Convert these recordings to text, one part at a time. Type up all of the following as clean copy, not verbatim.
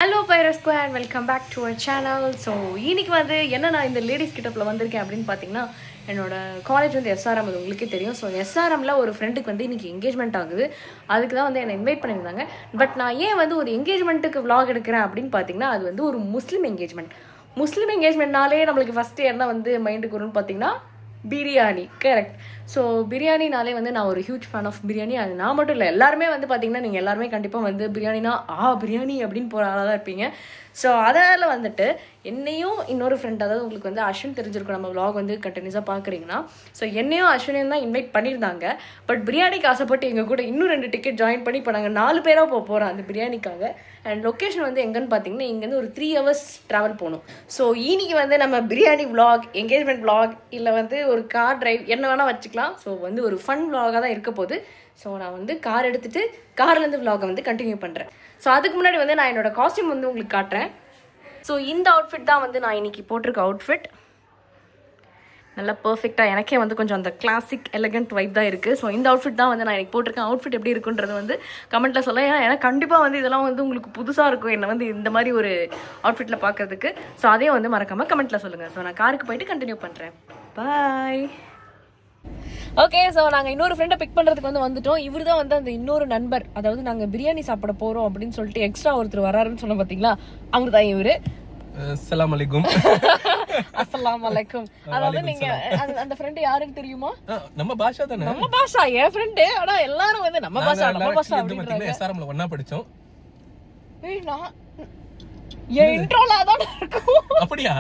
Hello Pyro Square and welcome back to our channel. So இன்னைக்கு வந்து என்ன நான் இந்த லேடிஸ் கிட்டப்ல வந்திருக்கேன் அப்படினு பாத்தீங்கன்னா என்னோட காலேஜ் வந்து SRM அது உங்களுக்கு தெரியும். ஸோ SRMல ஒரு ஃப்ரெண்டுக்கு வந்து இன்னைக்கு என்கேஜ்மெண்ட் ஆகுது. அதுக்கு தான் வந்து என்னை இன்வைட் பண்ணியிருந்தாங்க. பட் நான் ஏன் வந்து ஒரு என்கேஜ்மெண்ட்டுக்கு vlog எடுக்கிறேன் அப்படின்னு பார்த்தீங்கன்னா அது வந்து ஒரு முஸ்லீம் என்கேஜ்மெண்ட். முஸ்லீம் என்கேஜ்மெண்ட்னாலே நம்மளுக்கு ஃபஸ்ட்டு என்ன வந்து மைண்டுக்கு வரும்னு பார்த்தீங்கன்னா பிரியாணி. கரெக்ட். ஸோ பிரியாணினாலே வந்து நான் ஒரு ஹியூஜ் ஃபேன் ஆஃப் பிரியாணி. அது நான் மட்டும் இல்லை, எல்லாருமே வந்து பார்த்தீங்கன்னா நீங்கள் எல்லாருமே கண்டிப்பாக வந்து பிரியாணினா பிரியாணி அப்படின்னு போகிற ஆளாக தான் இருப்பீங்க. ஸோ அதனால் வந்துட்டு என்னையும் இன்னொரு ஃப்ரெண்ட், அதாவது உங்களுக்கு வந்து அஸ்வின் தெரிஞ்சிருக்கும், நம்ம vlog வந்து கண்டினியூஸாக பார்க்குறீங்கன்னா. ஸோ என்னையும் அஸ்வினையும் தான் இன்வைட் பண்ணியிருந்தாங்க. பட் பிரியாணிக்கு ஆசைப்பட்டு எங்கள் கூட இன்னும் 2 டிக்கெட் ஜாயின் பண்ணி இப்போ நாங்கள் 4 பேராக போகிறோம் அந்த பிரியாணிக்காக. அண்ட் லொக்கேஷன் வந்து எங்கன்னு பார்த்தீங்கன்னா இங்கேருந்து ஒரு 3 hours ட்ராவல் போகணும். ஸோ இன்னைக்கு வந்து நம்ம பிரியாணி vlog, என்கேஜ்மெண்ட் vlog, இல்லை வந்து ஒரு கார் டிரைவ் என்ன வேணால் வச்சுக்கலாம். ஸோ வந்து ஒரு ஃபன் vlog-ஆக தான் இருக்க போகுது. ஸோ நான் வந்து கார் எடுத்துகிட்டு கார்லேருந்து vlog-ஐ வந்து கண்டினியூ பண்ணுறேன். ஸோ அதுக்கு முன்னாடி வந்து நான் என்னோட காஸ்டியூம் வந்து உங்களுக்கு காட்டுறேன். ஸோ இந்த அவுட்ஃபிட் தான் வந்து நான் இன்னைக்கு போட்டிருக்க அவுட்ஃபிட். நல்லா பர்ஃபெக்டாக எனக்கே வந்து கொஞ்சம் அந்த கிளாசிக் எலகண்ட் வைப் தான் இருக்குது. ஸோ இந்த அவுட்ஃபிட் தான் வந்து நான் எனக்கு போட்டிருக்கேன். அவுட்ஃபிட் எப்படி இருக்குன்றது வந்து கமெண்ட்டில் சொல்ல. ஏன்னா கண்டிப்பாக வந்து இதெல்லாம் வந்து உங்களுக்கு புதுசாக இருக்கும் என்னை வந்து இந்த மாதிரி ஒரு அவுட்ஃபிட்டில் பார்க்கறதுக்கு. ஸோ அதையும் வந்து மறக்காமல் கமெண்ட்டில் சொல்லுங்கள். ஸோ நான் காருக்கு போயிட்டு கண்டினியூ பண்ணுறேன். பாய். ஓகே, ஸோ நாங்கள் இன்னொரு ஃப்ரெண்டை பிக் பண்ணுறதுக்கு வந்து வந்துட்டோம். இவர் தான் வந்து அந்த இன்னொரு நண்பர், அதாவது நாங்கள் பிரியாணி சாப்பிட போகிறோம் அப்படின்னு சொல்லிட்டு எக்ஸ்ட்ரா ஒருத்தர் வராருன்னு சொன்ன பார்த்தீங்களா, அவர் தான் இவரு. அஸ்ஸலாமு அலைக்கும். அஸ்ஸலாமு அலைக்கும். அதாவது நீங்க அந்த ஃப்ரெண்ட் யாருன்னு தெரியுமா? நம்ம பாஷா தானே. நம்ம பாஷா என் ஃப்ரெண்ட். ஆனா எல்லாரும் வந்து நம்ம பாஷா அப்படிங்கறாங்க. SRMல ஒண்ணா படிச்சோம். ஏய் நான் என் இன்ட்ரோல அதான் இருக்கும். அப்படியா?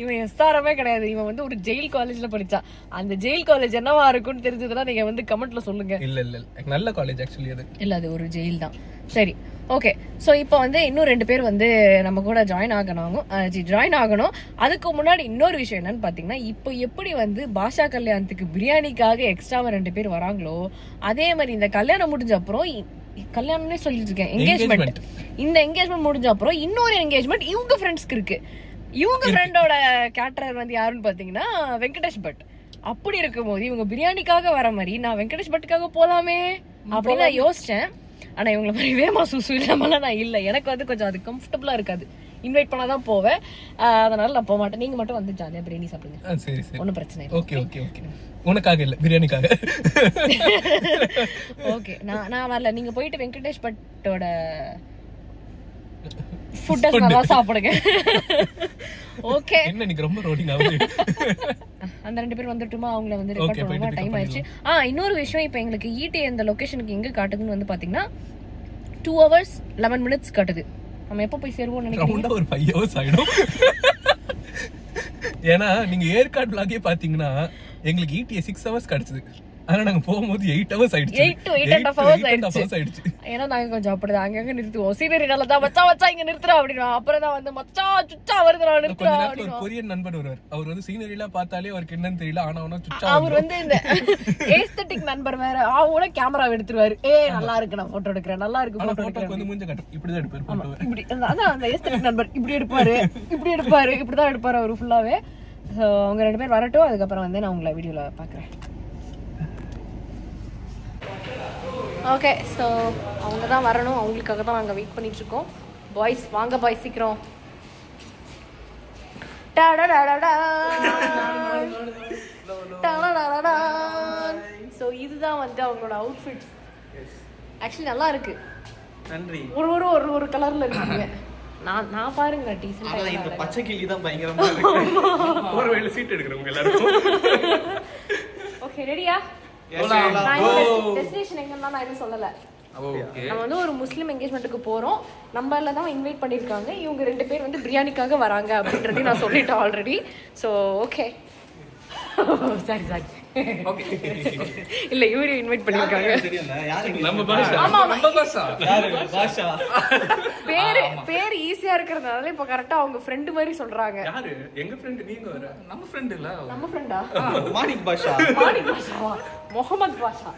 இவன் SRMே கிடையாது. இவன் வந்து ஒரு ஜெயில் காலேஜ்ல படிச்சான். அந்த ஜெயில் காலேஜ் என்னவா இருக்கும்னு தெரிஞ்சதுன்னா நீங்க வந்து கமெண்ட்ல சொல்லுங்க. இல்ல இல்ல நல்ல காலேஜ் ஆக்சுவலி அது. இல்ல அது ஒரு ஜெயில் தான். சரி, ஓகே. ஸோ இப்போ வந்து இன்னும் 2 பேர் வந்து நம்ம கூட ஜாயின் ஆகணும். அதுக்கு முன்னாடி இன்னொரு விஷயம் என்னன்னு பார்த்தீங்கன்னா, இப்போ எப்படி வந்து பாஷா கல்யாணத்துக்கு பிரியாணிக்காக எக்ஸ்ட்ராவா 2 பேர் வராங்களோ, அதே மாதிரி இந்த கல்யாணம் முடிஞ்ச அப்புறம், கல்யாணம்னே சொல்லிட்டு இருக்கேன், என்கேஜ்மெண்ட். இந்த என்கேஜ்மெண்ட் முடிஞ்ச அப்புறம் இன்னொரு என்கேஜ்மெண்ட் இவங்க ஃப்ரெண்ட்ஸ்க்கு இருக்கு. இவங்க ஃப்ரெண்டோட கேட்டரர் வந்து யாருன்னு பார்த்தீங்கன்னா வெங்கடேஷ் பட். அப்படி இருக்கும்போது இவங்க பிரியாணிக்காக வர மாதிரி நான் வெங்கடேஷ் பட்டுக்காக போலாமே அப்படின்னு நான் யோசிச்சேன். ஆனா இவங்களை மாதிரி வேமா சூசு இல்லாமலாம் நான் இல்லை. எனக்கு வந்து கொஞ்சம் அது கம்ஃபர்டபுளா இருக்காது. இன்வைட் பண்ணாதான் போவேன். அதனால நான் போக மாட்டேன். நீங்க மட்டும் வந்து ஜாலியா பிரியாணி சாப்பிடுங்க. சரி சரி, ஒன்றும் பிரச்சனை இல்லை. Okay okay okay. உனக்காக இல்ல, பிரியாணிக்காக. ஓகே, நான் வரல. நீங்க போயிட்டு வெங்கடேஷ் பட்டோட ஃபுட்டை நல்லா சாப்பிடுங்க. ஓகே. என்ன நீங்க ரொம்ப ரோடிங் ஆகுது. அந்த 2 பேர் வந்துட்டுமா அவங்கள வந்து ரெக்கார்ட் பண்ணனுமா? டைம் ஆயிடுச்சு. இன்னொரு விஷயம், இப்போ எங்களுக்கு ஈடி அந்த லொகேஷனுக்கு எங்க காட்டுதுன்னு வந்து பாத்தீங்கன்னா 2 hours 11 minutes காட்டுது. நம்ம எப்போ போய் சேருவோம்னு நினைக்கிறீங்க? ஒரு 5 hours ஆயிடும். ஏன்னா நீங்க ஏற்காடு vlog-ஏ பாத்தீங்கன்னா எங்களுக்கு ஈடி 6 hours கிடைச்சது. ஆனா நாங்க போகும்போது 8 hours ஆயிடுச்சு. 8.5 hours ஆயிடுச்சு. ஏன்னா நாங்க கொஞ்சம் அப்படிதான் அங்கங்க நிறுத்துவோம். சீனரினால தான் மச்சா இங்க நிறுத்துறா அப்படினா, அப்புறம் தான் வந்து மச்சா சுச்சா வருதுடா நிறுத்துறா அப்படினா. ஒரு கொரியன் நண்பர் வருவார். அவர் வந்து சீனரிலாம் பார்த்தாலே அவருக்கு என்னன்னு தெரியல. ஆனா அவன சுச்சா அவர் வந்து இந்த ஏஸ்தெட்டிக் நண்பர் வேற. அவனே கேமரா எடுத்துருவாரு. நல்லா இருக்கு, நான் போட்டோ எடுக்கிறேன், நல்லா இருக்கு போட்டோ எடுக்கிறேன். வந்து மூஞ்ச காட்டு இப்படி தான் எடுப்பாரு போட்டோ. இப்படி அதான் அந்த ஏஸ்தெட்டிக் நண்பர் இப்படி எடுப்பாரு, இப்படி தான் எடுப்பாரு அவர் ஃபுல்லாவே. சோ அவங்க 2 பேர் வரட்டும், அதுக்கு அப்புறம் வந்து நான் உங்களை வீடியோல பாக்குறேன். ஓகே, ஸோ அவங்க தான் வரணும். அவங்களுக்காக தான் நாங்கள் வெயிட் பண்ணிட்டு இருக்கோம். பாய்ஸ் வாங்க, பாய்ஸ் சீக்கிரம். ஸோ இதுதான் வந்து அவங்களோட அவுட்ஃபிட்ஸ். ஆக்சுவலி நல்லா இருக்கு. நன்றி. ஒரு கலர்ல இருக்கீங்க. நான் பாருங்க டீசன்ட்டா. இந்த பச்சை கிளி தான் பயங்கரமா இருக்கு. போற வழியில சீட் எடுக்கறவங்க எல்லாரும். ஓகே, ரெடியா? டெஸ்டினேஷன் எங்கன்னா நான் எதுவும் சொல்லல. நம்ம வந்து ஒரு முஸ்லீம் என்கேஜ்மெண்ட்டுக்கு போறோம். நம்மள தான் இன்வைட் பண்ணிருக்காங்க. இவங்க 2 பேர் வந்து பிரியாணிக்காக வராங்க அப்படின்றதையும் நான் சொல்லிட்டேன் ஆல்ரெடி. So okay. சரி இல்ல இவரு இன்வைட் பண்ணிருக்காங்க. நம்ம பாஷா. ஆமா நம்ம பாஷா. யாரு பாஷா? பேர் ஈஸியா இருக்கிறதுனால இப்ப கரெக்ட்டா அவங்க ஃப்ரெண்ட் மாதிரி சொல்றாங்க. யாரு? எங்க ஃப்ரெண்ட் நீங்க வர. நம்ம ஃப்ரெண்ட் இல்ல. நம்ம ஃப்ரெண்டா? மாணிக் பாஷா. மாணிக் பாஷா. முகமது பாஷா.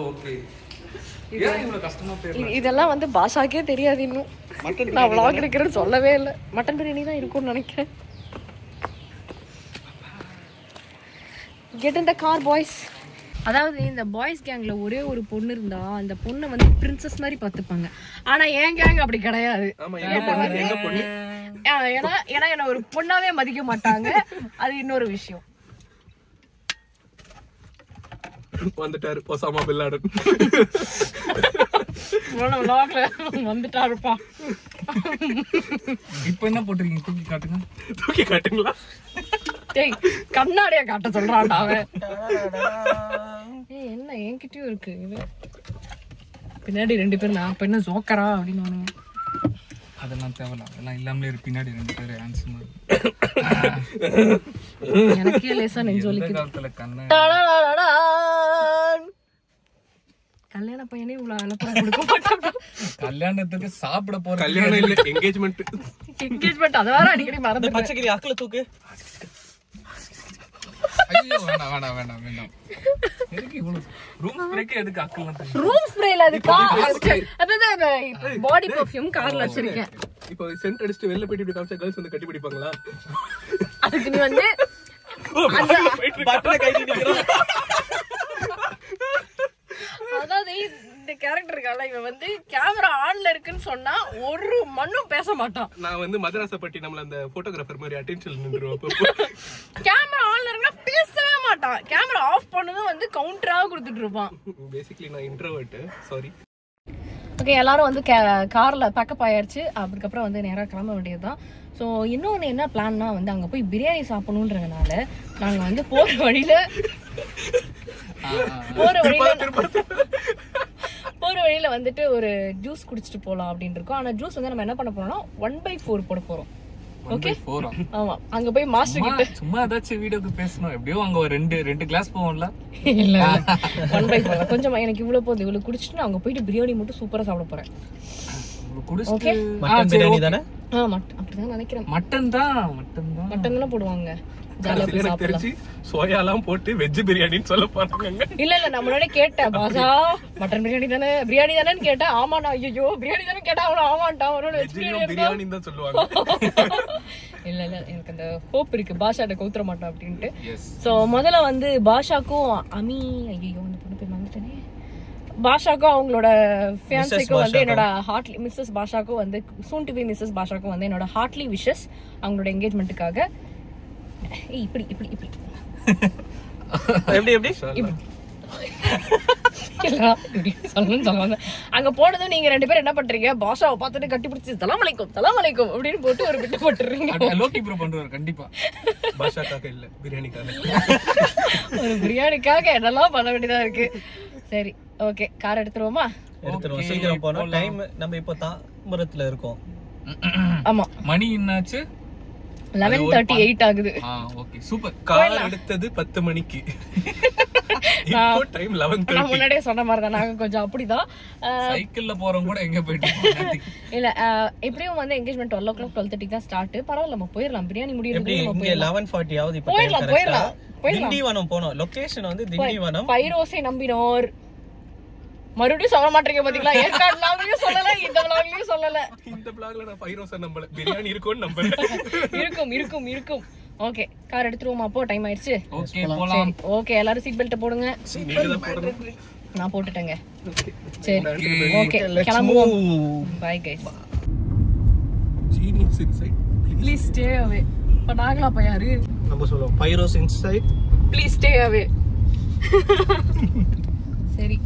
ஓகே. ஏன் இவ்வளவு கஷ்டமா பேர்? இதெல்லாம் வந்து பாஷாக்கே தெரியாது இன்னும். நான் vlog எடுக்கிறேன்னு சொல்லவே இல்லை. மட்டன் பிரியாணி தான் இருக்கும்னு நினைக்கிறேன். Get in the car, boys. அதாவது இந்த பாய்ஸ் கேங்ல ஒரே ஒரு பொண்ணு இருந்தா அந்த பொண்ணை வந்து பிரின்சஸ் மாதிரி பார்த்துப்பாங்க. ஆனா என் கேங் அப்படி கிடையாது. ஏன்னா என்ன ஒரு பொண்ணாவே மதிக்க மாட்டாங்க. அது இன்னொரு விஷயம். வந்துட்டாரு ஒசாமா பின் லாடன். வந்துட்டாருப்பா. இப்ப என்ன போட்டிருக்கீங்க? தூக்கி காட்டுங்களா? டேய் கண்ணாடியா காட்ட சொல்றான்டா அவன். என்ன என்கிட்டயும் இருக்கு. பின்னாடி 2 பேர் நான் என்ன ஜோக்கரா அப்படின்னு. அதெல்லாம் தேவையில்ல, அதெல்லாம் இல்லாமலே இருக்கு. பின்னாடி 2 பேர் ஹேண்ட்ஸமா. எனக்கே லேசா நெஞ்சு வலிக்குது. கல்யாண பையனே இவ்வளவு அனுப்புற கொடுக்க மாட்டாங்க. கல்யாணத்துக்கு சாப்பிட போற கல்யாணம் இல்ல, என்கேஜ்மெண்ட். என்கேஜ்மெண்ட் அத வேற அடிக்கடி மறந்து. பச்சைக்கிளி அக்கல தூக்கு. ஐயோ வேணாம். எதுக்கு இவ்வளவு ரூம் ஸ்ப்ரேக்கு? எதுக்கு அக்கல்லாம்? ரூம் ஸ்ப்ரேல அதுக்கா? அப்பதான் பாடி பெர்ஃப்யூம் கார்ல வச்சிருக்கேன். இப்போ சென்ட் அடிச்சிட்டு வெளில போயிட்டு காமிச்சா கேர்ள்ஸ் வந்து கட்டி பிடிப்பாங்களா? அதுக்கு நீ வந்து பட்டனை கைட்டி நிக்கறோம். அதாவது இந்த கேரக்டர் இருக்கால, இவன் வந்து கேமரா ஆன்ல இருக்குன்னு சொன்னா ஒரு மண்ணும் பேச மாட்டான். நான் வந்து மதராசப்பட்டி நம்மள அந்த போட்டோகிராஃபர் மாதிரி அட்டென்ஷன் நின்றுவோம். கேமரா ஆன்ல இருக்குன்னா பேசவே மாட்டான். கேமரா ஆஃப் பண்ணதும் வந்து கவுண்டரா கொடுத்துட்டு இருப்பான். பேசிக்கலி நான் இன்ட்ரோவர்ட். சாரி. ஓகே, எல்லாரும் வந்து கார்ல பேக்கப் ஆயாச்சு. அதுக்கப்புறம் வந்து நேரா கிளம்ப வேண்டியதுதான். ஸோ இன்னொன்று என்ன பிளான்னா வந்து அங்கே போய் பிரியாணி சாப்பிடணுன்றதுனால நாங்கள் வந்து போகிற வழியில வந்துட்டு ஒரு ஜூஸ் குடிச்சிட்டு போகலாம் அப்படின்னு இருக்கோம். ஆனால் ஜூஸ் வந்து நம்ம என்ன பண்ண போறோம்னா 1/4 போட போறோம். ஓகே, ஆமா. அங்க போய் மாஸ்டர் கிட்ட சும்மா ஏதாச்சும் வீடியோக்கு பேசணும். எப்படியோ அங்க ஒரு 2 கிளாஸ் போவோம்ல. இல்ல 1/4 கொஞ்சம் எனக்கு இவ்வளவு போகுது. இவ்வளவு குடிச்சிட்டு நான் அங்க போயிட்டு பிரியாணி மட்டும் சூப்பரா சாப்பிட போறேன். ஓகே, மட்டன் பிரியாணி தானே? அப்படிதான் நினைக்கிறேன். மட்டன் தானே போடுவாங்க. ஜாலியா போய் சாப்பிடலாம். சோயாலாம் போட்டு வெஜ் பிரியாணின்னு சொல்ல போறாங்க. இல்ல நான் முன்னாடி கேட்டேன், பாசா மட்டன் பிரியாணி தானேன்னு கேட்டேன். ஆமாண்ணா. ஐயோ பிரியாணி தானே கேட்டா அவன ஆமாண்டா. அவனோட வெஜ் பிரியாணி தான் சொல்லுவாங்க. இல்ல எனக்கு அந்த ஹோப் இருக்கு பாஷாட்ட கவுத்துற மாட்டான் அப்படின்ட்டு. சோ முதல்ல வந்து பாஷாக்கும் ஐயோ அந்த பொண்ணு பேர் வந்துட்டேனே, பாஷாக்கும் அவங்களோட ஃபியான்சிக்கும் வந்து என்னோட ஹார்ட்லி மிஸ்ஸஸ் பாஷாக்கும் வந்து சூன் டு பி மிஸ்ஸஸ் பாஷாக்கும் வந்து என்னோட ஹார்ட்லி விஷஸ் அவங்களோட என்கேஜ்மெண்ட்டுக்காக. இப்படி அங்க போனதும் நீங்க 2 பேரும் என்ன பண்றீங்க? பாஷாவை பார்த்துட்டு கட்டி பிடிச்சி சலாம் அலைக்கும் அப்படின்னு போட்டு ஒரு பிட்டு போட்டுறீங்க. கண்டிப்பா பாஷாக்காக இல்ல, பிரியாணிக்காக. ஒரு பிரியாணிக்காக என்னெல்லாம் பண்ண வேண்டியதா இருக்கு. சரி, ஓகே, கார் எடுத்துருவோமா? சீக்கிரம் போனோம். டைம் நம்ம இப்போ தாம்பரத்துல இருக்கோம். ஆமா, மணி என்னாச்சு? 11:38 ஆகுது. Okay, super. கார் எடுத்தது 10 மணிக்கு. இப்போ டைம் 11:30. நான் முன்னாடியே சொன்ன மாதிரி தான் நாங்க கொஞ்சம் அப்படிதான். சைக்கிள்ல போறோம் கூட எங்க போயிட்டு இல்ல எப்படியும் வந்து என்கேஜ்மெண்ட் 12 o'clock 12:30 தான் ஸ்டார்ட். பரவாயில்ல, நம்ம போயிடலாம். பிரியாணி முடியறதுக்கு நம்ம போயிடலாம். 11:40 ஆகுது. இப்போ போயிடலாம். திண்டிவனம் போனோம். லொகேஷன் வந்து திண்டிவனம். பைரோசை நம்பினோர். மறுபடியும் சொல்ல மாட்டீங்க பாத்தீங்களா? ஏற்காடு வ்ளாக்லயும் சொல்லல, இந்த வ்ளாக்லயும் சொல்லல. இந்த வ்ளாக்ல நான் பைரோசை நம்பல, பிரியாணி இருக்கும்னு நம்புறேன். இருக்கும். ஓகே, கார் எடுத்துருவோமா? அப்போ டைம் ஆயிடுச்சு. ஓகே, போலாம். ஓகே, எல்லாரும் சீட் பெல்ட் போடுங்க. நான் போட்டுட்டேங்க. சரி, ஓகே, கிளம்புவோம். Bye guys. Genius inside. Please stay away. இப்ப நாங்களா பையாரு நம்ம சொல்லுவோம் பைரோஸ் இன்சைட். Please stay away. சரி,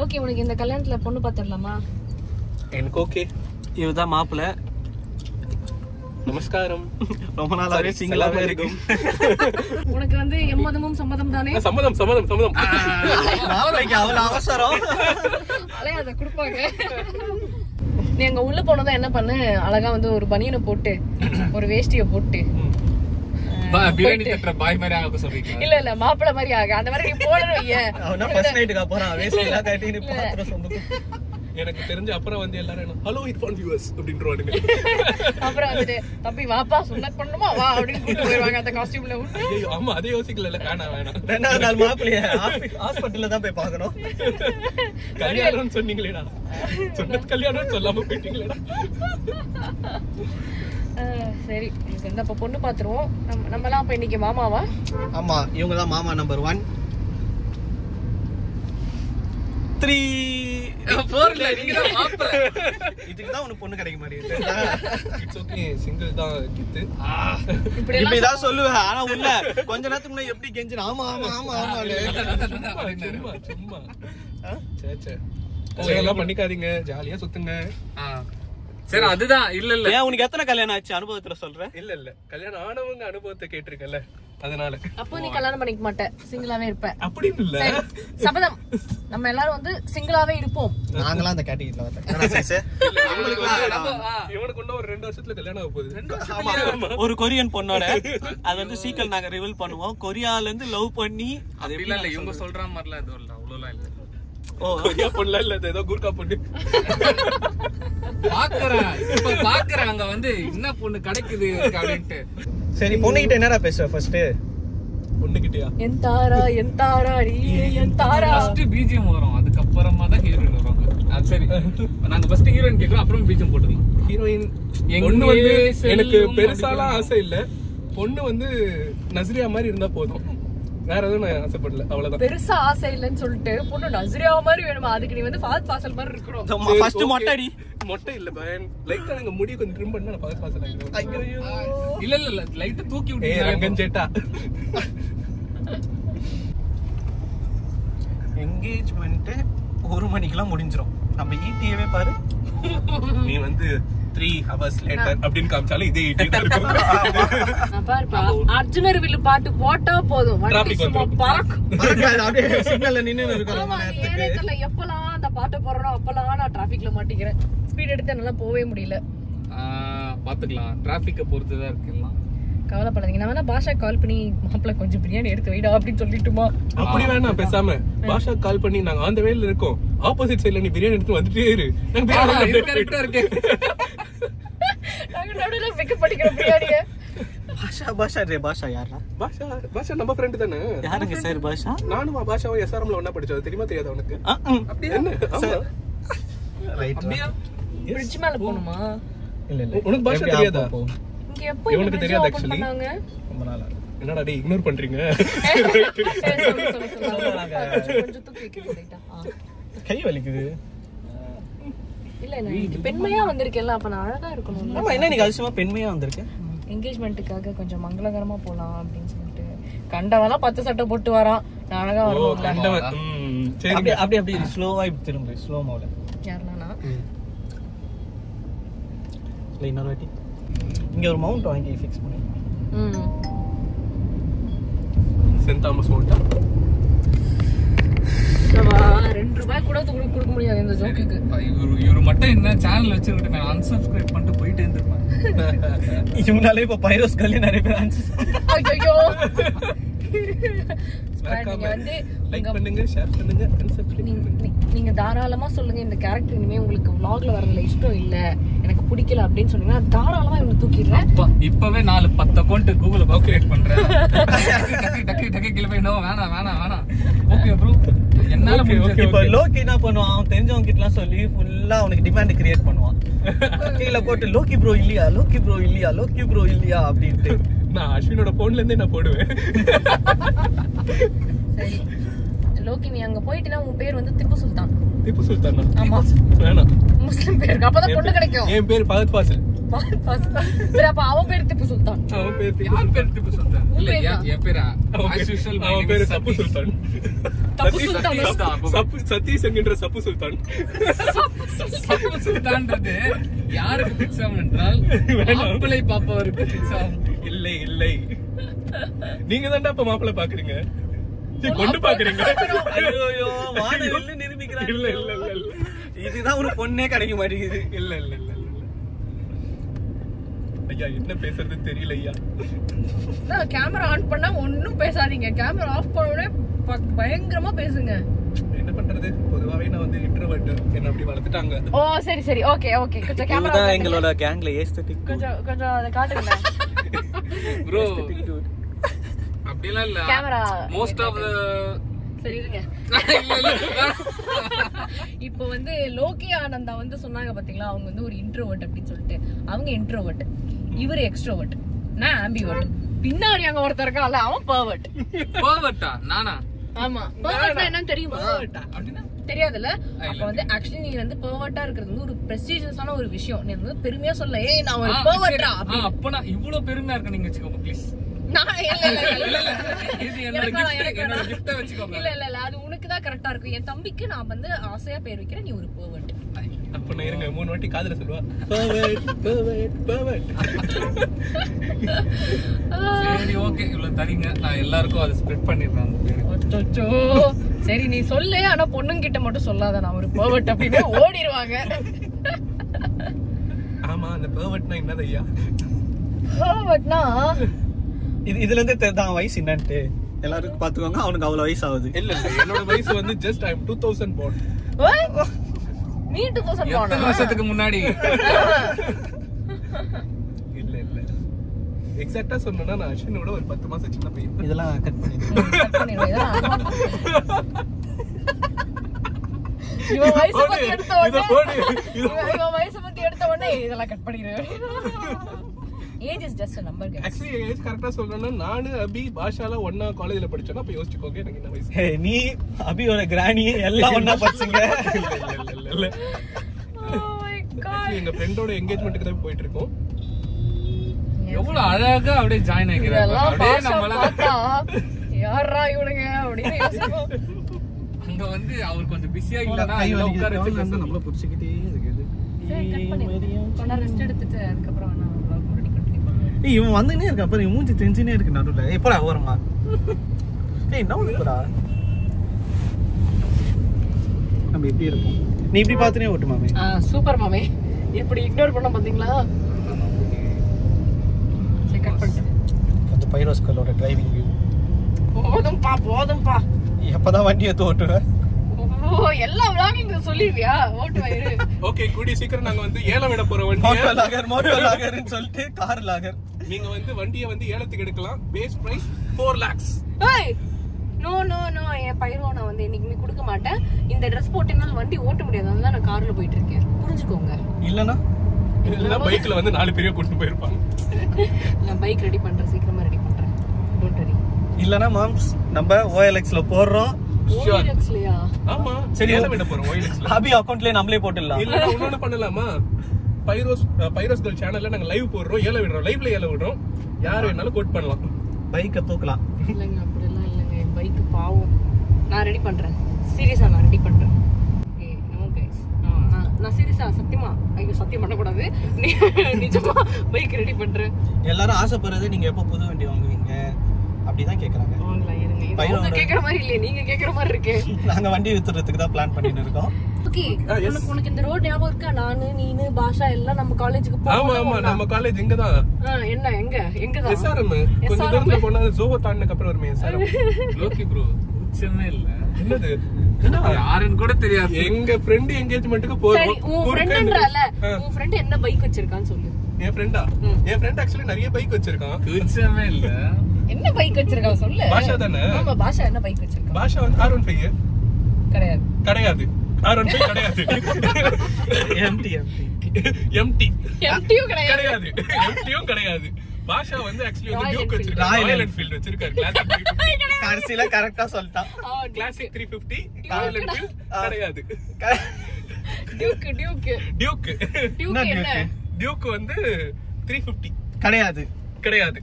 ஓகே. உனக்கு இந்த கல்யாணத்துல பொண்ணு பாத்துடலாமா? எனக்கு ஓகே. இதுதான் மாப்பிள்ள. நமஸ்காரம். ரொம்ப நாளாவே சிங்கிளாவே இருக்கும். உனக்கு வந்து எம்மதமும் சம்மதம் தானே? சம்மதம். நாளைக்கு அவ்வளவு அவசரம். அலையாத கொடுப்பாங்க. நீ அங்க உள்ள போனதா என்ன பண்ணு, அழகா வந்து ஒரு பனியனை போட்டு ஒரு வேஷ்டியை போட்டு பிரியாணி தட்டுற பாய் மாதிரி ஆக சொல்றீங்க? இல்ல மாப்பிள்ள மாதிரி ஆக. அந்த மாதிரி நீ போடுறீங்க. அவனா ஃபர்ஸ்ட் நைட்டுக்கு அப்புறம் வேஷ்டி எல்லாம் கட்டி நீ பாத்துற சொந்தம். எனக்கு தெரிஞ்ச அப்புறம் வந்து எல்லாரும் ஹலோ இட் ஃபார் வியூவர்ஸ் அப்படின்றானுங்க. அப்புறம் வந்து தம்பி வாப்பா சுன்னத் பண்ணுமா வா அப்படின்னு கூட்டி போயிடுவாங்க அந்த காஸ்டியூம்ல விட்டு. ஐயோ ஆமா, அதே யோசிக்கல. வேணாம். 2வது நாள் மாப்பிள்ளைய ஹாஸ்பிடல்ல தான் போய் பார்க்கணும். கல்யாணம்னு சொன்னீங்களேடா, சுன்னத் கல்யாணம்னு சொல்லாம போயிட்டீங்களேடா. சரி, இந்த பொண்ணு பாத்துருவோம். நம்மலாம் அப்ப இன்னைக்கு மாமாவா? ஆமா, இவங்க தான் மாமா நம்பர் 1. 3 4 இல்ல நீங்க தான் மாப்பிள்ளை. இதுக்கு தான் உனக்கு பொண்ணு கிடைக்க மாட்டேங்குது. இட்ஸ் ஓகே சிங்கிள் தான் கித்து. இப்படி தான் சொல்லுவேன். ஆனா உள்ள கொஞ்ச நேரத்துக்கு முன்னாடி எப்படி கெஞ்சின ஆமா ஆமா ஆமா ஆமா சும்மா சும்மா சே அதெல்லாம் பண்ணிக்காதீங்க, ஜாலியா சுத்துங்க. சரி அதுதான். இல்ல இல்ல ஏன் உனக்கு எத்தனை கல்யாணம் ஆச்சு அனுபவத்துல சொல்றேன்? இல்ல இல்ல கல்யாணம் ஆனவங்க அனுபவத்தை கேட்டிருக்கல, அதனால. அப்போ நீ கல்யாணம் பண்ணிக்க மாட்ட, சிங்கிளாவே இருப்ப அப்படின்னு இல்ல. சபதம், நம்ம எல்லாரும் வந்து சிங்கிளாவே இருப்போம். நாங்களாம் அந்த கேட்டகரியில வரல. இவனுக்கு இன்னும் ஒரு 2 வருஷத்துல கல்யாணம் ஆக போகுது. ஒரு கொரியன் பொண்ணோட அது வந்து சீக்கிரம் நாங்க ரிவீல் பண்ணுவோம். கொரியால இருந்து லவ் பண்ணி அது இல்ல இல்ல இவங்க சொல்ற மாதிரிலாம் எதுவும் இல்ல, அவ்வளவுலாம் இல்ல. கொரியா பொண்ணு இல்ல, ஏதோ கூர்க்கா பொண்ணு. பாக்குறேன் அங்க வந்து என்ன பொண்ணு கிடைக்குது அப்படின்ட்டு. சரி பொண்ணுகிட்ட என்னடா பேசுவ ஃபர்ஸ்ட்? பொண்ணுகிட்டயா? என் தாரா என் தாரா நீ என் தாரா. ஃபர்ஸ்ட் பிஜிஎம் வரும், அதுக்கப்புறமா தான் ஹீரோயின் வருவாங்க. சரி நாங்க ஃபர்ஸ்ட் ஹீரோயின் கேக்குறோம், அப்புறம் பிஜிஎம் போட்டுக்கலாம். ஹீரோயின் பொண்ணு வந்து எனக்கு பெருசாலாம் ஆசை இல்ல. பொண்ணு வந்து நஸ்ரியா மாதிரி இருந்தா போதும், வேற எதுவும் நான் ஆசைப்படல, அவ்வளவுதான். பெருசா ஆசை இல்லன்னு சொல்லிட்டு பொண்ணு நஸ்ரியா மாதிரி வேணுமா? அதுக்கு நீ வந்து ஃபாத் ஃபாசல் மாதிரி இருக்கணும். ஃபர்ஸ்ட் மொட்டடி. மொட்டை இல்ல பையன், லைட்டா நாங்க முடி கொஞ்சம் ட்ரிம் பண்ணா நான் பாஸ் ஆகிடுவேன். இல்ல இல்ல இல்ல லைட்டா தூக்கி விட்டு ரங்கன் சேட்டா. என்கேஜ்மெண்ட் 1 மணிக்கெல்லாம் முடிஞ்சிரும். நம்ம ஈட்டியவே பாரு, நீ வந்து 3 hours later அப்படின்னு காமிச்சாலும் இதே 18 தான் இருக்கும். நான் பாருப்பா, அர்ஜுனர் வில்லு பாட்டு போட்டா போதும், வண்டி Traffic சும்மா வந்துரும். பறக்கும். அப்படியே சிக்னல்ல நின்னு இருக்கோம் ஆமா, நம்ம ஏனே தெரியல, எப்பலாம் அந்த பாட்டை போடுறோம் அப்பலாம் நான் டிராபிக்ல மாட்டிக்கிறேன். ஸ்பீட் எடுத்து என்னால போவே முடியல. பாத்துக்கலாம், டிராபிக்க பொறுத்துதான் இருக்குலாம். கவலைப்படாதீங்க, நான் வேணா பாஷா கால் பண்ணி மாப்பிள்ள கொஞ்சம் பிரியாணி எடுத்து வைடா அப்படின்னு சொல்லிட்டுமா? அப்படி வேணாம், பேசாம பாஷா கால் பண்ணி நாங்க ஆன் த வேல இருக்கோம், ஆப்போசிட் சைடுல நீ பிரியாணி எடுத்து வந்துட்டே இரு, நாங்க பிரியாணி கரெக்டா இருக்கு. நாங்க நடுவுல பிக்கப் பண்ணிக்கிற பிரியாணிய. பாஷா யாரா? பாஷா பாஷா நம்ம ஃப்ரெண்ட் தானே. யாருங்க சார் பாஷா? நானும் பாஷாவும் எஸ்ஆர்எம்ல ஒண்ணா படிச்சோம், தெரியுமா தெரியாதா உனக்கு? என்ன? ஆமா. ரைட். பிரிட்ஜ் மேல போணுமா? இல்ல இல்ல உனக்கு பாஷா தெரியாதா? இங்க எப்போ இவனுக்கு இந்த தெரியாது bridge open actually. பண்ணாங்க? ரொம்ப நாளா. என்னடா டேய் இக்னோர் பண்றீங்க? கொஞ்சம் தூக்கி வைக்கிறேன் லைட்டா. கை வலிக்குது. இல்ல நான் பெண்மையா வந்திருக்கேன்ல, அப்ப நான் அழகா இருக்கணும். ஆமா, என்ன நீங்க அதிசயமா பெண்மையா வந்திருக்கேன்? என்கேஜ்மெண்ட்டுக்காக கொஞ்சம் மங்களகரமா போலாம் அப்படின்னு சொல்லிட்டு கண்டவெல்லாம் 10 சட்டை போட்டு வரான். நான் அழகா ஓ வரணும். கண்டவன். சரி அப்படியே அப்படியே ஸ்லோவா இப்படி திரும்ப ஸ்லோ மோல. யாருனா இன்னொரு வாட்டி இங்க ஒரு மவுண்ட் வாங்கி ஃபிக்ஸ் பண்ணி. Send Thomas மவுண்டா? ₹2 கூட கொடுக்க முடியாது இந்த ஜோக்குக்கு. இவரு மட்டும் என்ன சேனல் வச்சிருக்கிட்டு நான் அன்சப்ஸ்கிரைப் பண்ணிட்டு போயிட்டே இருந்திருப்பேன். இவனாலே இப்ப பைரோஸ் கல்லி நிறைய பேர் ஐயோ மறக்காம லைக் பண்ணுங்க, ஷேர் பண்ணுங்க, சப்ஸ்கிரைப் பண்ணுங்க. நீங்க தாராளமா சொல்லுங்க, இந்த கேரக்டர் இனிமே உங்களுக்கு vlogல வரதுல இஷ்டம் இல்ல, எனக்கு பிடிக்கல அப்படின்னு சொன்னீங்கன்னா தாராளமா இவங்க தூக்கிடுறேன். இப்பவே 4-10 அக்கவுண்ட் கூகுள்ல கிரியேட் பண்றேன். டக்கு டக்கு கிளம்பி நோ வேணாம் வேணாம் வேணாம். ஓகே ப்ரோ, என்னால முடிஞ்சது. இப்ப லோக்கி என்ன பண்ணுவான், அவன் தெரிஞ்சவங்க கிட்டலாம் சொல்லி ஃபுல்லா அவனுக்கு டிமாண்ட் கிரியேட் பண்ணுவான். கீழ போட்டு லோக்கி ப்ரோ இல்லையா, லோக்கி ப்ரோ இல்லையா, லோக்கி ப்ரோ இல்லையா அப்படின்ட்டு. நான் அஸ்வினோட போன்ல இருந்தே நான் போடுவேன். சரி லோக்கி, நீ அங்க போயிட்டீனா உன் பேர் வந்து திப்பு சுல்தான். திப்பு சுல்தான்? ஆமா, வேணாம், முஸ்லிம் பேருக்கு அப்பதான் பொண்ணு கிடைக்கும். என் பேர் பகத் ஃபாசில். சரி அப்ப அவன் பேர் திப்பு சுல்தான். அவன் பேர் யார் பேர் திப்பு சுல்தான்? இல்ல என் பேரா as usual அவன் பேர் சப்பு சுல்தான். தப்பு சுல்தான். சதீஷ் என்கின்ற சப்பு சுல்தான். சப்பு சுல்தான்றது யாருக்கு பிக்ஸ் ஆகும் என்றால் மாப்பிள்ளை பாப்பவருக்கு பிக்ஸ் ஆகும். இல்லை இல்லை, நீங்க தான்டா அப்ப மாப்பிள்ளை பாக்குறீங்க, பொண்ணு பாக்குறீங்க. ஐயோ வானவில்ல நிரூபிக்கிறாங்க. இல்ல இல்ல இல்ல இல்ல, இதுதான் ஒரு பொண்ணே கிடைக்க மாட்டேங்குது. இல்ல இல்ல இல்ல இல்ல. ஐயா என்ன பேசுறதுன்னு தெரியல ஐயா. கேமரா ஆன் பண்ணா ஒன்னும் பேசாதீங்க, கேமரா ஆஃப் பண்ணோடனே பயங்கரமா பேசுங்க. என்ன பண்றது, பொதுவாவே நான் வந்து இன்ட்ரோவர்ட், என்ன அப்படி வளர்த்துட்டாங்க. ஓ சரி சரி, ஓகே ஓகே, கொஞ்சம் கேமரா இதுதான் எங்களோட கேங்ல ஏஸ்தட்டிக். கொஞ்சம் அத காட்டுங்க ப்ரோ. அப்படிலாம் இல்ல, கேமரா மோஸ்ட் ஆஃப் தி சரி இருங்க. இப்போ வந்து லோகி ஆனந்தா வந்து சொன்னாங்க பாத்தீங்களா, அவங்க வந்து ஒரு இன்ட்ரோவர்ட் அப்படின்னு சொல்லிட்டு. அவங்க இன்ட்ரோவர்ட், இவர் எக்ஸ்ட்ரோவர்ட், நான் ஆம்பிவர்ட். பின்னாடி அங்க ஒருத்தர் இருக்கான்ல அவன் பர்வர்ட். பர்வர்ட்டா? நானா? ஆமா, பர்வர்ட்னா என்னன்னு தெரியுமா? அப்படினா தெரியாதுல்ல. அப்ப வந்து ஆக்சுவலி நீ வந்து பெர்வர்ட்டா இருக்கிறது வந்து ஒரு பிரஸ்டீஜியஸான ஒரு விஷயம். நீ வந்து பெருமையா சொல்ல, ஏய் நான் ஒரு பெர்வர்ட்டா. அப்ப நான் இவ்வளவு பெருமையா இருக்க நீங்க வச்சுக்கோங்க ப்ளீஸ். நான் இல்ல இது என்னோட கிஃப்ட் வச்சுக்கோங்க. இல்ல அது உனக்கு தான் கரெக்டா இருக்கும். என் தம்பிக்கு நான் வந்து ஆசையா பேர் வைக்கிறேன், நீ ஒரு பெர்வர்ட். அப்ப நான் இருங்க 3 வாட்டி காதுல சொல்லுவா பெர்வர்ட். சரி ஓகே, இவ்வளவு தரீங்க, நான் எல்லாருக்கும் அதை ஸ்ப்ரெட் பண்ணிடுறேன் அந்த பேரு. அச்சோ சரி நீ சொல்லு, ஆனா பொண்ணுங்க கிட்ட மட்டும் சொல்லாத நான் ஒரு பெர்வர்ட் அப்படின்னு ஓடிடுவாங்க. ஆமா, அந்த பெர்வர்ட்னா என்னது ஐயா? பெர்வர்ட்னா இதுல இருந்து தெரிதான் வயசு என்னன்ட்டு எல்லாருக்கும் பாத்துக்கோங்க. அவனுக்கு அவ்வளவு வயசு ஆகுது. இல்ல என்னோட வயசு வந்து ஜஸ்ட் ஐ அம் 2000 born. நீ 2000 எத்தனை வருஷத்துக்கு முன்னாடி? இல்ல எக்ஸாக்ட்டா சொன்னா நான் அஸ்வினோட ஒரு 10 மாசம் சின்ன பையன். இதெல்லாம் கட் பண்ணிடுவேன். இவன் வயசு பத்தி எடுத்த உடனே இதெல்லாம் கட் பண்ணிடுவேன். Age is just a number guys. Actually age கரெக்ட்டா சொல்லணும்னா நானு அபி பாஷாலாம் ஒண்ணா காலேஜ்ல படிச்சோம். அப்ப யோசிச்சுக்கோங்க எனக்கு என்ன வயசு. நீ அபியோட கிராணி எல்லாம் ஒண்ணா படிச்சீங்க. இல்ல Oh my god. எங்க ஃப்ரெண்டோட என்கேஜ்மென்ட்க்கு தான் போயிட்டு இருக்கோம். எவ்வளவு அழகா அப்படியே ஜாயின் ஆகிக்கிறாங்க. அப்படியே நம்மள பார்த்தா யாரா இவனுங்க அப்படின்னு யோசிப்போம். அங்க வந்து அவர் கொஞ்சம் பிஸியா இல்லனா இங்க உட்கார வச்சு நம்மள புடிச்சிக்கிட்டே இருக்குது. சரி கட் பண்ணிடுங்க. கொஞ்ச ரெஸ்ட் எடுத்துட்டு அதுக்கு அப்புறம் நான் vlog கண்டினியூ பண்ணுவேன். இவன் வந்துனே இருக்க, அப்புறம் இவன் மூஞ்சி தெரிஞ்சினே இருக்கு நடுவுல. எப்படா ஓரமா? என்ன ஒண்ணுடா. நம்ம எப்படி இருப்போம்? நீ இப்படி பாத்துனே ஓட்டு மாமே. சூப்பர் மாமே. எப்படி இக்னோர் பண்ண பாத்தீங்களா? சரி கட் பண்ணிட்டு. அந்த பைரோஸ்கலோட டிரைவிங் வியூ. போதும்பா. எப்பதான் வண்டி எடுத்து ஓட்டுவ? ஓ எல்லா vlogging சொல்லிவியா? ஓட்டு வயிறு. ஓகே கூடி சீக்கிரம் நாங்க வந்து ஏலம் விட போற மோட்டோ வண்டியை லாகர்னு சொல்லிட்டு கார் லாகர். நீங்க வந்து வண்டியை வந்து ஏலத்துக்கு எடுக்கலாம். Base price 4 lakhs. ஏய் நோ என் பைரோ நான் வந்து இன்னைக்கு கொடுக்க மாட்டேன். இந்த ட்ரெஸ் போட்டேனால வண்டி ஓட்ட முடியாது. அதனால நான் கார்ல போயிட்டு இருக்கேன். புரிஞ்சுக்கோங்க. இல்லனா இல்ல பைக்ல வந்து 4 பேரையும் கூட்டிட்டு போயிருப்பாங்க. நான் பைக் ரெடி பண்றேன், சீக்கிரமா ரெடி பண்றேன். Don't worry. இல்லனா மாம்ஸ் நம்ம OLX-ல போறோம். OLX-லயா? ஆமா சரி ஏலம் விட போறோம் OLX-ல. அபி அக்கவுண்ட்லயே நம்மளே போட்டுடலாம். இல்ல இன்னொன்னு பண்ணலாமா? பைரோஸ் கேர்ள் சேனல்ல நாங்க லைவ் போடுறோம், ஏலம் விடுறோம். லைவ்ல ஏலம் விடுறோம். யார் வேணாலும் கோட் பண்ணலாம். பைக்க தூக்கலாம். இல்லங்க அப்படிலாம் இல்லங்க. என் பைக் பாவம். நான் ரெடி பண்றேன். சீரியஸா நான் ரெடி பண்றேன். ஏய் நோ கைஸ். நான் சீரியஸா சத்தியமா ஐயோ சத்தியம் பண்ண கூடாது. நிஜமா பைக் ரெடி பண்றேன். எல்லாரும் ஆசைப்படுறது நீங்க எப்ப புது வண்டி வாங்குவீங்க அப்படிதான் கேக்குறாங்க. வாங்கலாம் இருங்க. அவங்க கேக்குற மாதிரி இல்லையே, நீங்க கேக்குற மாதிரி இருக்கு. நாங்க வண்டி வித்துறதுக்கு தான் பிளான் பண்ணிட்டு இருக்கோம். ஓகே உனக்கு இந்த ரோட் ஞாபகம் இருக்கா? நானு நீனு பாஷா எல்லாம் நம்ம காலேஜுக்கு ஆமா ஆமா நம்ம காலேஜ் எங்க தான். என்ன எங்கதான்? SRM. கொஞ்ச தூரத்துல போனா ஜோவோ தாண்டினதுக்கு அப்புறம் வருமே SRM. லோக்கி ப்ரோ உச்சமே இல்ல. என்னது யாருன்னு கூட தெரியாது. எங்க ஃப்ரெண்ட் என்கேஜ்மென்ட்க்கு சரி உன் ஃப்ரெண்ட்ன்றல உன் ஃப்ரெண்ட் என்ன பைக் வச்சிருக்கான்னு சொல்லு. என் ஃப்ரெண்டா? என் ஃப்ரெண்ட் ஆக்சுவலி நிறைய பைக் வச்சிருக்கான். உச்சமே இல்ல. என்ன பைக் வச்சிருக்கான் சொல்லு. பாஷா தானே? ஆமா பாஷா என்ன பைக் வச்சிருக்கான்? பாஷா வந்து R15 கிடையாது. கிடையாது. R15 கிடையாது. MTயும் கிடையாது. கிடையாது. MTயும் கிடையாது. பாஷா வந்து ஆக்சுவலி வந்து டியூக் வச்சிருக்காரு. ராயல் என்ஃபீல்ட் வச்சிருக்காரு. கிளாசிக் கடைசில கரெக்டா சொல்லிட்டான். கிளாசிக் 350 ராயல் என்ஃபீல்ட் கிடையாது. டியூக் என்ன? டியூக் வந்து 350 கிடையாது. கிடையாது.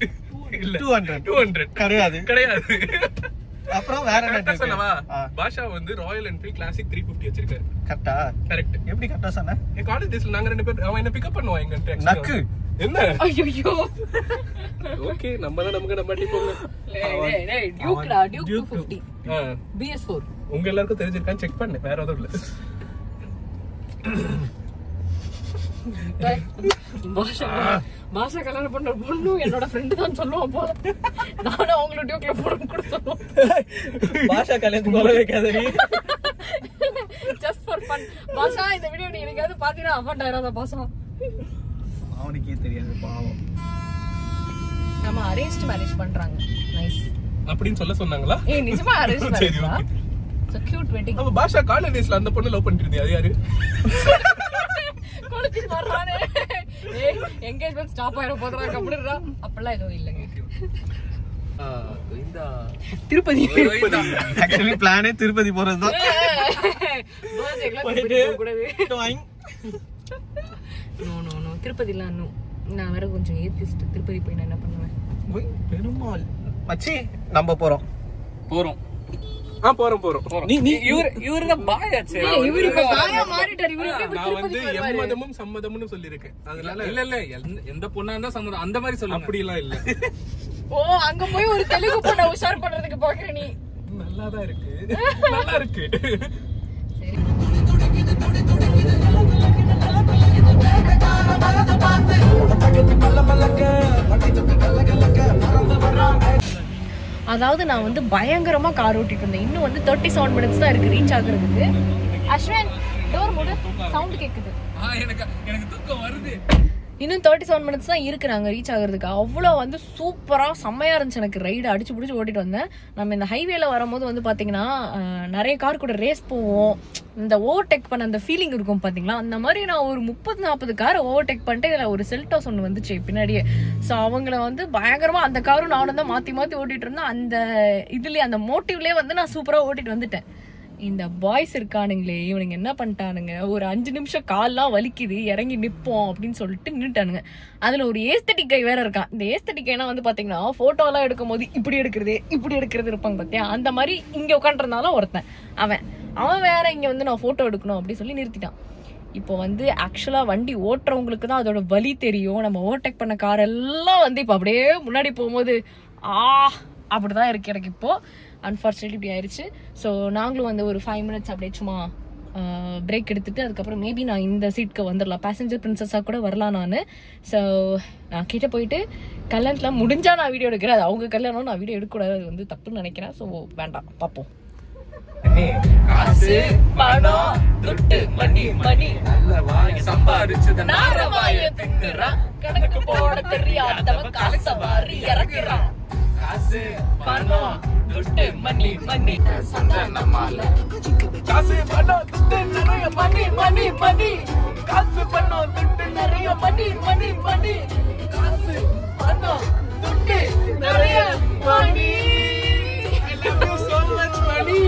இல்ல 200 கிடையாது. கிடையாது. அப்புறம் வேற என்ன கரெக்ட்டா சொன்னவா? பாஷா வந்து ராயல் என்ஃபீல்ட் கிளாசிக் 350 வச்சிருக்காரு. கரெக்ட்டா? கரெக்ட். எப்படி கரெக்ட்டா சொன்ன? என் காலேஜ் டேஸ்ல நாங்க ரெண்டு பேர் அவன் என்ன பிக்கப் பண்ணுவான் எங்க நக்கு. என்ன? ஐயோ ஓகே நம்ம நம்ம அடி போங்க. டேய் டியூக்டா டியூக் 250 BS4 உங்க எல்லாருக்கும் தெரிஞ்சிருக்கான்னு செக் பண்ணேன். வேற எதுவும் இல்ல. பாஷா கல்யாணம் பண்ண பொண்ணு என்னோட ஃப்ரெண்டு தான் சொல்லுவான் போல. நானும் அவங்கள டியூக்ல போறேன்னு கூட சொல்லுவோம். பாஷா கல்யாணத்துக்கு போல வைக்காதடி. Just for fun. பாஷா இந்த வீடியோ நீ எனக்காவது பாத்தீனா அஃபண்ட் ஆயிராத பாஷா. அவனுக்கே தெரியாது பாவம். நம்ம அரேஞ்ச்ட் மேரேஜ் பண்றாங்க. நைஸ். அப்படினு சொல்ல சொன்னாங்களா? ஏய் நிஜமா அரேஞ்ச் மேரேஜா? So cute wedding. அப்ப பாஷா காலேஜ் டேஸ்ல அந்த பொண்ணு லவ் பண்ணிருந்தீங்க. அது யாரு? கொளுத்தி வர்றானே. ஏய் எங்கேஜ்மென்ட் ஸ்டாப் ஆயிர போறா கம்ப்ளீட்டா. அப்பலாம் எதுவும் இல்லங்க. திருப்பதி ஆக்சுவலி பிளானே திருப்பதி போறதுதான். திருப்பதிலாம் இன்னும் நான் வேற கொஞ்சம் ஏத்திஸ்ட். திருப்பதி போய் நான் என்ன பண்ணுவேன்? பெருமாள் மச்சி நம்ம போறோம் இவருதான் பாயாச்சு. இவரு இப்ப பாயா மாறிட்டாரு. இவரு நான் வந்து எம்மதமும் சம்மதம்னு சொல்லிருக்கேன். அதனால இல்ல எந்த பொண்ணா இருந்தா சம்மதம் அந்த மாதிரி சொல்லுங்க. அப்படி எல்லாம் இல்ல. ஓ அங்க போய் ஒரு தெலுங்கு பொண்ண உஷார் பண்றதுக்கு பாக்குற நீ. நல்லாதான் இருக்கு, நல்லா இருக்கு. அதாவது நான் வந்து பயங்கரமா கார் ஓட்டிட்டு இருந்தேன். இன்னும் வந்து 37 minutes தான் இருக்கு ரீச் ஆகுறதுக்கு. அஸ்வின் டோர் மூடு, சவுண்ட் கேக்குது. எனக்கு தூக்கம் வருது. இன்னும் 37 minutes தான் இருக்கு நாங்க ரீச் ஆகுறதுக்கு. அவ்வளோ வந்து சூப்பரா செம்மையா இருந்துச்சு. எனக்கு ரைடு அடிச்சு பிடிச்சி ஓட்டிட்டு வந்தேன். நம்ம இந்த ஹைவேல வரும்போது வந்து பாத்தீங்கன்னா நிறைய கார் கூட ரேஸ் போவோம். இந்த ஓவர்டேக் பண்ண அந்த ஃபீலிங் இருக்கும் பாத்தீங்களா, அந்த மாதிரி நான் ஒரு 30-40 கார் ஓவர்டேக் பண்ணிட்டு இதுல ஒரு செல்டாஸ் ஒன்று வந்துச்சு பின்னாடியே. ஸோ அவங்கள வந்து பயங்கரமா அந்த காரும் நானும் தான் மாத்தி ஓட்டிட்டு இருந்தேன். அந்த இதுலயே அந்த மோட்டிவ்லயே வந்து நான் சூப்பரா ஓட்டிட்டு வந்துட்டேன். இந்த பாய்ஸ் இருக்கானுங்களே, இவனுங்க என்ன பண்ணிட்டானுங்க, ஒரு 5 நிமிஷம் கால்லாம் வலிக்குது இறங்கி நிப்போம் அப்படின்னு சொல்லிட்டு நின்றுட்டானுங்க. அதுல ஒரு ஏஸ்தட்டிக் கை வேற இருக்கான். இந்த ஏஸ்தட்டிக் கைனா வந்து பாத்தீங்கன்னா போட்டோ எல்லாம் எடுக்கும் போது இப்படி எடுக்கிறது இருப்பாங்க பாத்தியா, அந்த மாதிரி இங்க உட்காந்துருந்தாலும் ஒருத்தன் அவன் வேற இங்க வந்து நான் போட்டோ எடுக்கணும் அப்படின்னு சொல்லி நிறுத்திட்டான். இப்போ வந்து ஆக்சுவலா வண்டி ஓட்டுறவங்களுக்கு தான் அதோட வலி தெரியும். நம்ம ஓவர்டேக் பண்ண கார் எல்லாம் வந்து இப்போ அப்படியே முன்னாடி போகும்போது அப்படிதான் இருக்கு எனக்கு. இப்போ அன்ஃபார்ச்சுனேட்லி இப்படி ஆயிடுச்சு. ஸோ நாங்களும் வந்து ஒரு 5 minutes அப்படியே சும்மா பிரேக் எடுத்துட்டு அதுக்கப்புறம் மேபி நான் இந்த சீட்க்கு வந்துடலாம். பேசஞ்சர் பிரின்சஸாக கூட வரலாம் நான். ஸோ நான் கிட்ட போயிட்டு கல்யாணத்தில் முடிஞ்சா நான் வீடியோ எடுக்கிறேன். அது அவங்க கல்யாணம், நான் வீடியோ எடுக்கக்கூடாது, அது வந்து தப்புன்னு நினைக்கிறேன். ஸோ வேண்டாம், பார்ப்போம். காசு பணம் துட்டு மணி சம்பாரிச்சது கணக்கு போட தெரியாதவன் காசை வாரி இறக்குறான். காசு பணம் துட்டு மணி சந்தனமால காசு பணம் துட்டு நிறைய மணி காசு பணம் துட்டு நிறைய மணி காசு பணம் துட்டு நிறைய money. I love you so much money.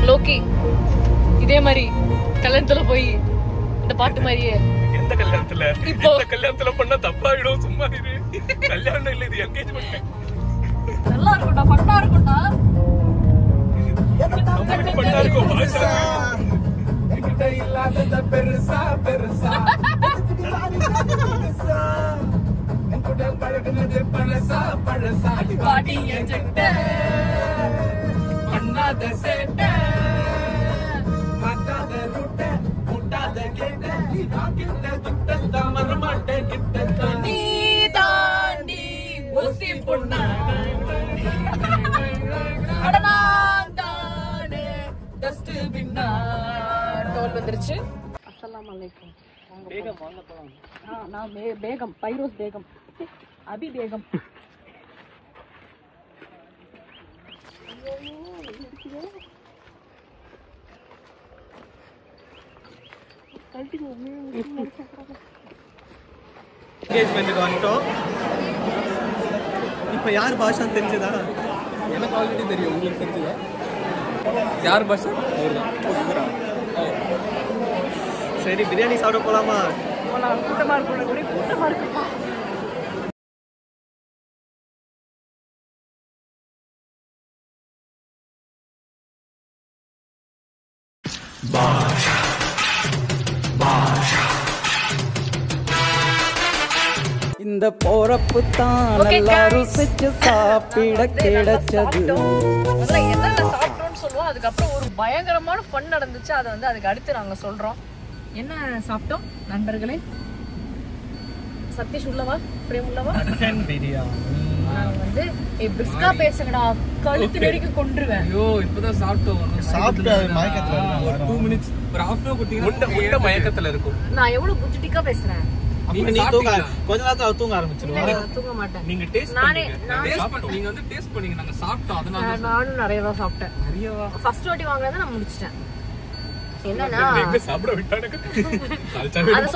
லோக்கி இதே மாதிரி கல்யாணத்துல போய் இந்த பாட்டு மாதிரியே. எந்த கல்யாணத்துல? இப்போ கல்யாணத்துல பண்ணா தப்பாயிடும். சும்மா இரு. கல்யாணம் இல்ல, இது என்கேஜ்மெண்ட். நல்லா இருக்கும்டா, ஃபன்னா இருக்கும்டா. பண்ணா இருக்கும். என்கிட்ட இல்லாத பெருசா என்கிட்ட பழகுனது பழசா பாடி என்கிட்ட பண்ணாத சேட்ட மாட்டாத ரூட்ட முட்டாத கேட்ட நான் கிட்ட துட்ட மரமாட்டேன் கிட்ட நீ தாண்டி ஊசி பொண்ணா டஸ்ட் பின்னா டோல் வந்துருச்சு. அஸ்ஸலாமு அலைக்கும். பேகம் வாங்க போலாம். நான் பேகம், பைரோஸ் பேகம், அபி பேகம். என்கேஜ்மெண்ட்டுக்கு வந்துட்டோம். இப்போ யார் பாஷா தெரிஞ்சதா? எனக்கு ஆல்ரெடி தெரியும். உங்களுக்கு தெரிஞ்சதா? யார் பஸ்? சரி, பிரியாணி சாப்பிட போலாமா? கூட்டமா இருக்குப்பா. இந்த போறப்பு தான் நல்லா ருசிச்சு சாப்பிட கிடைச்சது. என்னென்ன சாப்பிட்டோம்னு சொல்லுவோம். அதுக்கப்புறம் ஒரு பயங்கரமான ஃபன் நடந்துச்சு. அதை வந்து அதுக்கு அடுத்து நாங்க சொல்றோம். என்ன சாப்பிட்டோம் நண்பர்களே? சதீஷ் உள்ளவா, பிரேம் உள்ளவா? பிரியாணி. நான் வந்து பிஸ்கா பேசுங்கடா, கழுத்து நெருக்கி கொன்றுவேன். ஐயோ இப்பதான் சாப்பிட்டு மயக்கத்துல ஒரு 2 minutes ஒரு ஹாஃப் அன் குட்டிங்க மயக்கத்துல இருக்கும். நான் எவ்வளவு புத்திட்டிக்கா பேசுறேன். நீ தூங்க கொஞ்ச நேரத்துல தூங்க ஆரம்பிச்சிருவா. தூங்க மாட்டேன். நீங்க டேஸ்ட் நீங்க வந்து டேஸ்ட் பண்ணீங்க, நாங்க சாப்பிட்டோம். அதனால நானும் நிறைய தான் சாப்பிட்டேன். நிறையவா? ஃபர்ஸ்ட் வாட்டி வாங்குறத நான் முடிச்சிட்டேன். என்னன்னா எங்க சாப்பிட விட்டானுங்க அது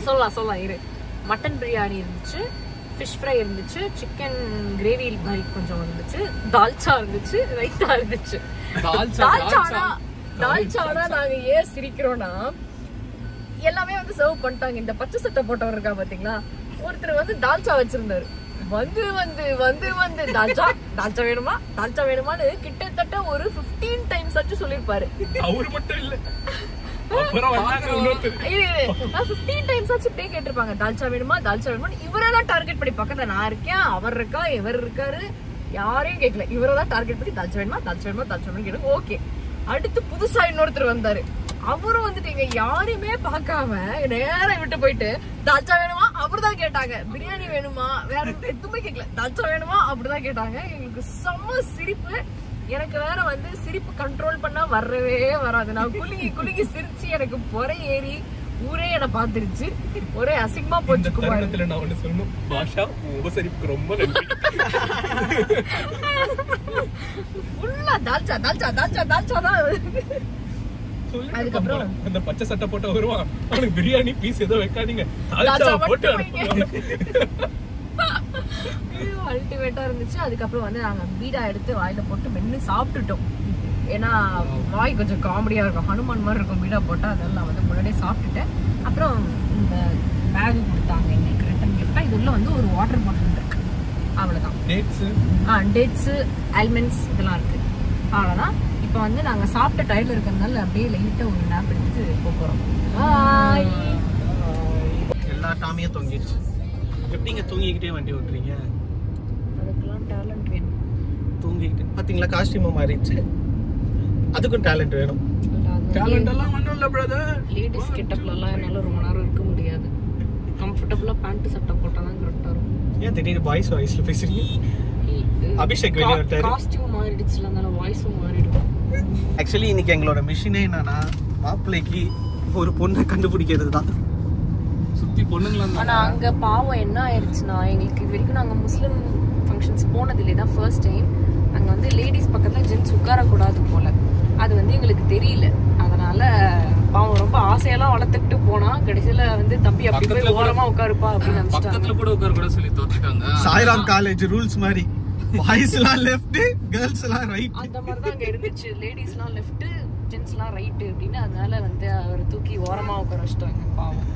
சொல்லலாம் இரு. மட்டன் பிரியாணி இருந்துச்சு, ஃபிஷ் ஃப்ரை இருந்துச்சு, சிக்கன் கிரேவி மாதிரி கொஞ்சம் இருந்துச்சு, தால்ச்சா இருந்துச்சு, ரைத்தா இருந்துச்சு. தால்ச்சானா நாங்க ஏன் சிரிக்கிறோம்னா எல்லாமே வந்து சர்வ் பண்ணிட்டாங்க. இந்த பச்சை சட்டை போட்டவர் இருக்கா பாத்தீங்களா, ஒருத்தர் வந்து தால்ச்சா வச்சிருந்தாரு. வந்து வந்து வந்து வந்து தால்ச்சா வேணுமான்னு கிட்டத்தட்ட ஒரு 15 டைம்ஸ் ஆச்சு சொல்லிருப்பாரு. அவரு மட்டும் இல்ல, அப்புறம் 15 டைம்ஸ் ஆச்சு இப்படியே கேட்டிருப்பாங்க, தால்ச்சா வேணுமா. இவரை தான் டார்கெட் பண்ணி, பக்கத்துல நான் இருக்கேன், அவர் இருக்கா, இவர் இருக்காரு, யாரையும் கேட்கல, இவரை தான் டார்கெட் பண்ணி தால்ச்சா வேணுமா கேட்டு. ஓகே, அடுத்து புதுசா இன்னொருத்தர் வந்தாரு. அவரும் வந்துட்டு எங்க யாரையுமே பார்க்காம நேரம் விட்டு போயிட்டு தால்ச்சா வேணுமா அப்படிதான் கேட்டாங்க. பிரியாணி வேணுமா, வேற எதுவுமே கேட்கல, தால்ச்சா வேணுமா அப்படிதான் கேட்டாங்க. எங்களுக்கு செம்ம சிரிப்பு. எனக்கு வேற வந்து சிரிப்பு கண்ட்ரோல் பண்ணா வரவே வராது. நான் குலுங்கி சிரிச்சு எனக்கு பொறை ஏறி ஊரே என்ன பாத்துருச்சு. ஒரே அசிங்கமா போச்சு. நான் ஒண்ணு சொல்லணும், பாஷா உபசரிப்புக்கு ரொம்ப நன்றி. ஃபுல்லா தால்ச்சா தான். அதுக்கப்புறம் அந்த பச்சை சட்டை போட்டு வருவான், அவனுக்கு பிரியாணி பீஸ் ஏதோ வைக்காதீங்க, போட்டு அல்டிமேட்டா இருந்துச்சு. அதுக்கப்புறம் வந்து நாங்க பீடா எடுத்து வாயில போட்டு மென்னு சாப்பிட்டுட்டோம். ஏன்னா வாய் கொஞ்சம் காமெடியா இருக்கும், ஹனுமான் மாதிரி இருக்கும் பீடா போட்டா. அதெல்லாம் நான் வந்து முன்னாடியே சாப்பிட்டுட்டேன். அப்புறம் இந்த பேக் கொடுத்தாங்க எங்களுக்கு ரிட்டன் கிஃப்டா. இது உள்ள வந்து ஒரு வாட்டர் பாட்டில் இருக்கு, அவ்வளவுதான். டேட்ஸ், ஆல்மண்ட்ஸ் இதெல்லாம் இருக்கு, அவ்வளவுதான். இப்போ வந்து நாங்க சாப்பிட்ட டயர்ல இருக்கிறதுனால அப்படியே லைட்டா ஒரு நேப் எடுத்து போறோம். எல்லா டாமியும் தொங்கிடுச்சு. எப்படிங்க தூங்கிக்கிட்டே வண்டி ஓட்டுறீங்க? அதுக்கெல்லாம் டேலண்ட் வேணும். தூங்கிக்கிட்டு பாத்தீங்களா, காஸ்டியூம் மாறிடுச்சு. அதுக்கும் டேலண்ட் வேணும். டேலண்ட் எல்லாம் ஒண்ணும் இல்ல பிரதர். லேடிஸ் கெட்டப்ல எல்லாம் என்னால ரொம்ப நேரம் இருக்க முடியாது. கம்ஃபர்டபுளா பேண்ட் சட்டை போட்டாதான் கரெக்டா இருக்கும். ஏன் திடீர்னு பாய்ஸ் வாய்ஸ்ல பேசுறீங்க? அபிஷேக் வெளியே விட்டாரு. காஸ்டியூம் மாறிடுச்சுல, அதனால வாய்ஸும் மாறிடும். ஆக்சுவலி இன்னைக்கு எங்களோட மிஷனே என்னன்னா, மாப்பிள்ளைக்கு ஒரு பொண்ணை கண்டுபிடிக்கிறது தான். சுத்தி பொண்ணுங்களா. ஆனா அங்க பாவம் என்ன ஆயிடுச்சுன்னா, எங்களுக்கு இது வரைக்கும் நாங்க முஸ்லிம் ஃபங்க்ஷன்ஸ் போனதில்லை, தான் ஃபர்ஸ்ட் டைம். அங்க வந்து லேடிஸ் பக்கத்துல ஜென்ஸ் உட்காரக்கூடாது போல, அது வந்து எங்களுக்கு தெரியல. அதனால பாவம் ரொம்ப ஆசையெல்லாம் வளர்த்துக்கிட்டு போனா கடைசியில வந்து தம்பி அப்படி போய் ஓரமா உட்காருப்பா அப்படின்னு நினைச்சிட்டாங்க. பக்கத்துல கூட உட்கார கூட சொல்லி தோத்துட்டாங்க. சாய்ராம் காலேஜ் ரூல்ஸ் மாதிரி பாய்ஸ் எல்லாம் லெஃப்ட், கேர்ள்ஸ் எல்லாம் ரைட். அந்த மாதிரி தான் அங்க இருந்துச்சு. லேடிஸ் எல்லாம் லெஃப்ட், ஜென்ஸ் எல்லாம் ரைட் அப்படின்னு. அதனால வந்து அவர் தூக்கி ஓரமா உட்கார வச்சிட்டாங்க பாவம்.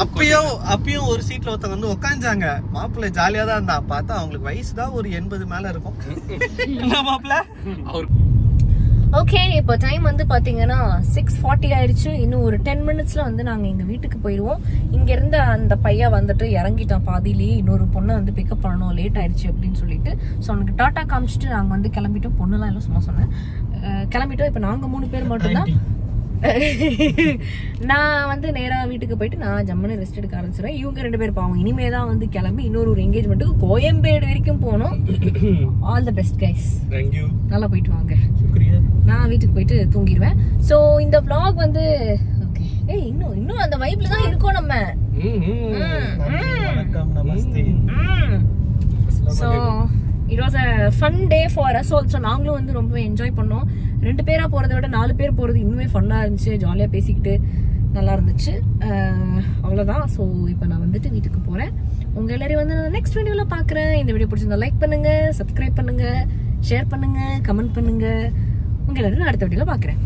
அப்பயும் ஒரு சீட்ல ஒருத்தவங்க வந்து உட்காந்தாங்க. மாப்பிள்ளை ஜாலியா தான் இருந்தா. பார்த்தா அவங்களுக்கு வயசு தான் ஒரு 80 மேல இருக்கும். மாப்பிள்ள ஓகே, இப்போ டைம் வந்து பாத்தீங்கன்னா 6:40 ஆயிடுச்சு. இன்னும் ஒரு 10 மினிட்ஸ்ல வந்து நாங்க எங்க வீட்டுக்கு போயிடுவோம். இங்க இருந்த அந்த பையன் வந்துட்டு இறங்கிட்டான் பாதியிலேயே. இன்னொரு பொண்ணை வந்து பிக்கப் பண்ணணும், லேட் ஆயிடுச்சு அப்படின்னு சொல்லிட்டு. ஸோ அவனுக்கு டாட்டா காமிச்சிட்டு நாங்க வந்து கிளம்பிட்டோம். பொண்ணுலாம் எல்லாம் சும்மா சொன்னேன், கிளம்பிட்டோம். இப்போ நாங்க 3 பேர் மட்டும்தான். நான் வந்து நேரா வீட்டுக்கு போயிட்டு நான் ஜம்முன்னு ரெஸ்ட் எடுக்க ஆரம்பிச்சிடுவேன். இவங்க 2 பேர் பாவம் இனிமே தான் வந்து கிளம்பி இன்னொரு என்கேஜ்மெண்ட்டுக்கு கோயம்பேடு வரைக்கும் போகணும். All the best guys. Thank you. நல்லா போயிட்டு வாங்க. சுக்ரியா. நான் வீட்டுக்கு போயிட்டு தூங்கிடுவேன். ஸோ இந்த vlog வந்து ஓகே. இன்னும் அந்த வைப்ல தான் இருக்கோம் நம்ம. வணக்கம், நமஸ்தே. So it was a fun day for us also. நாங்களும் வந்து ரொம்ப என்ஜாய் பண்ணோம். 2 பேரா போறதை விட 4 பேர் போறது இன்னுமே ஃபன்னா இருந்துச்சு. ஜாலியா பேசிக்கிட்டு நல்லா இருந்துச்சு. அவ்வளவுதான். ஸோ இப்போ நான் வந்துட்டு வீட்டுக்கு போறேன். உங்க எல்லாரையும் வந்து நான் நெக்ஸ்ட் வீடியோல பாக்குறேன். இந்த வீடியோ பிடிச்சிருந்தா லைக் பண்ணுங்க, சப்ஸ்கிரைப் பண்ணுங்க, ஷேர் பண்ணுங்க, கமெண்ட் பண்ணுங்க. உங்க எல்லாரும் அடுத்த வீடியோல பாக்குறேன்.